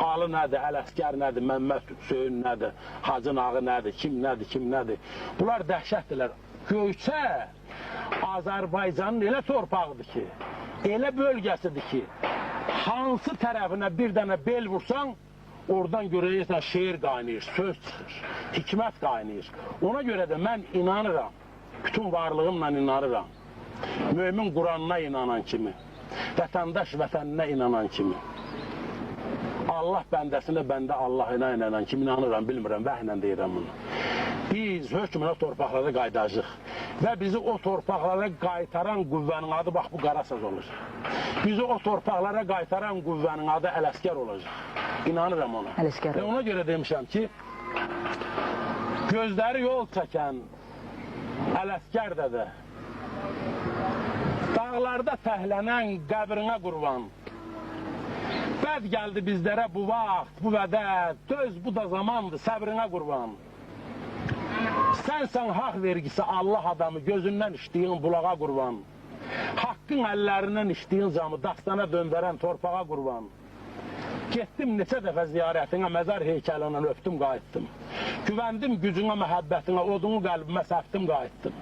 Alı nədir, Ələsgər nədir, Məmməd Hüseyin nədir, Hacı Nağı nədir, kim nədir. Bunlar dəhşətdirlər. Göyçə Azərbaycanın elə torpağıdır ki, elə bölgəsidir ki, hansı tərəfinə bir dənə bel vursan, oradan görəcəksən şeir qaynayır, söz çıxır, hikmət qaynayır. Ona görə də mən inanıram, bütün varlığımla inanıram. Mömin Quranına inanan kimi, vətəndaş vətəninə inanan kimi, Allah bəndəsinə, bəndə Allahına inanan kimi inanıram, bilmirəm, vəhlə deyirəm bunu. Biz hökmünə torpaqlara qaydacaq və bizi o torpaqlara qaytaran qüvvənin adı bax bu Qarasaz olacaq. Bizi o torpaqlara qaytaran qüvvənin adı Ələsgər olacaq. İnanıram ona. Ələsgər. Və ona görə demişəm ki, gözləri yol çəkən Ələsgər dədə, dağlarda təhlənən qəbrinə qurban, bəd gəldi bizlərə bu vaxt, bu vədət, döz bu da zamandır, səbrinə qurban. Sənsən haqq vergisi Allah adamı, gözündən içdiyin bulağa qurban. Haqqın əllərindən içdiyin camı dastana döndərən torpağa qurban. Getdim neçə dəfə ziyarətinə, məzar heykəlindən öpdüm, qayıtdım. Güvəndim gücünə, məhəbbətinə, odunu qəlbimə səfdim, qayıtdım.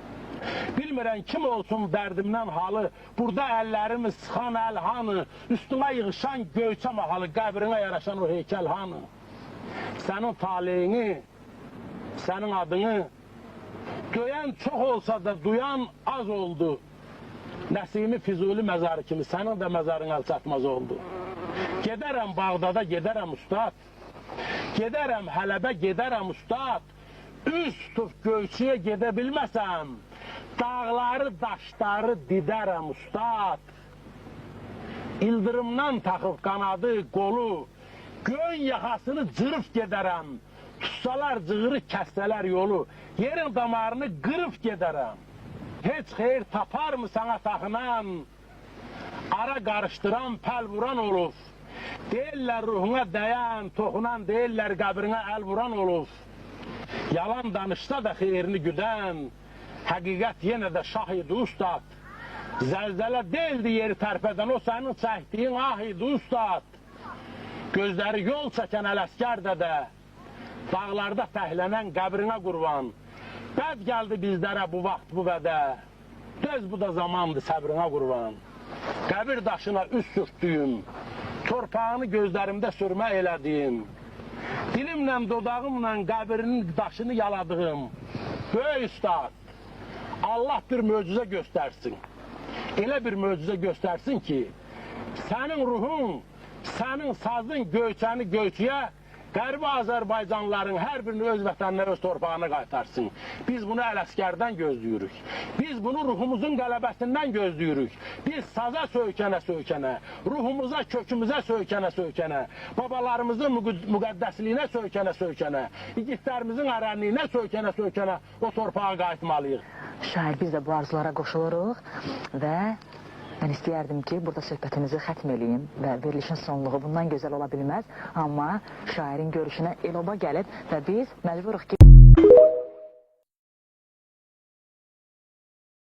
Bilmirəm kim olsun dərdimdən halı, burada əllərimi sıxan əl hanı, üstüma yığışan göyçə mahalı, qəbrinə yaraşan o heykəl hanı. Sənin taleyini, sənin adını döyən çox olsa da duyan az oldu. Nəsimi Füzuli məzarı kimi sənin də məzarın əl çatmaz oldu. Gedərəm Bağdada, gedərəm ustad, gedərəm Hələbə, gedərəm ustad, üz tutub göyçüyə gedə bilməsəm, dağları, daşları didərəm ustad. İldırımdan taxıb qanadı, qolu, göyün yaxasını cırıb gedərəm, tutsalar cığırı, kəssələr yolu, yerin damarını qırıb gedərəm. Heç xeyir tapar mı sana taxınan, ara qarışdıran, pəl vuran olub. Deyirlər ruhuna dəyən, toxunan, deyirlər qəbrinə əl vuran olub. Yalan danışsa da xeyrini güdən, həqiqət yenə də şah idi ustad. Zəlzələ deyildi yeri tərpədən, o sənin çəkdiyin ah idi ustad. Gözləri yol çəkən Ələsgər dədə, dağlarda təhlənən qəbrinə qurban. Bəd gəldi bizlərə bu vaxt, bu vədə, döz bu da zamandır, səbrinə qurban. Qəbir daşına üz sürtdüyüm, torpağını gözlərimdə sürmə elədiyim, dilimlə, dodağımla qəbirinin daşını yaladığım, böyük ustad, Allah bir möcüzə göstərsin. Elə bir möcüzə göstərsin ki, sənin ruhun, sənin sazın göyçəni göyçüyə, Qərbi Azərbaycanlıların hər birini öz vətənlə, öz torpağına qaytarsın. Biz bunu Ələsgərdən gözləyirik. Biz bunu ruhumuzun qələbəsindən gözləyirik. Biz saza söykənə, ruhumuza, kökümüzə söykənə, babalarımızın müqəddəsliyinə söykənə, igidlərimizin ərənliyinə söykənə o torpağa qayıtmalıyıq. Şair, biz də bu arzulara qoşuluruq və mən istəyərdim ki, burada söhbətimizi xətm eləyim və verilişin sonluğu bundan gözəl ola bilməz, amma şairin görüşünə el-oba gəlib və biz məcburuq ki,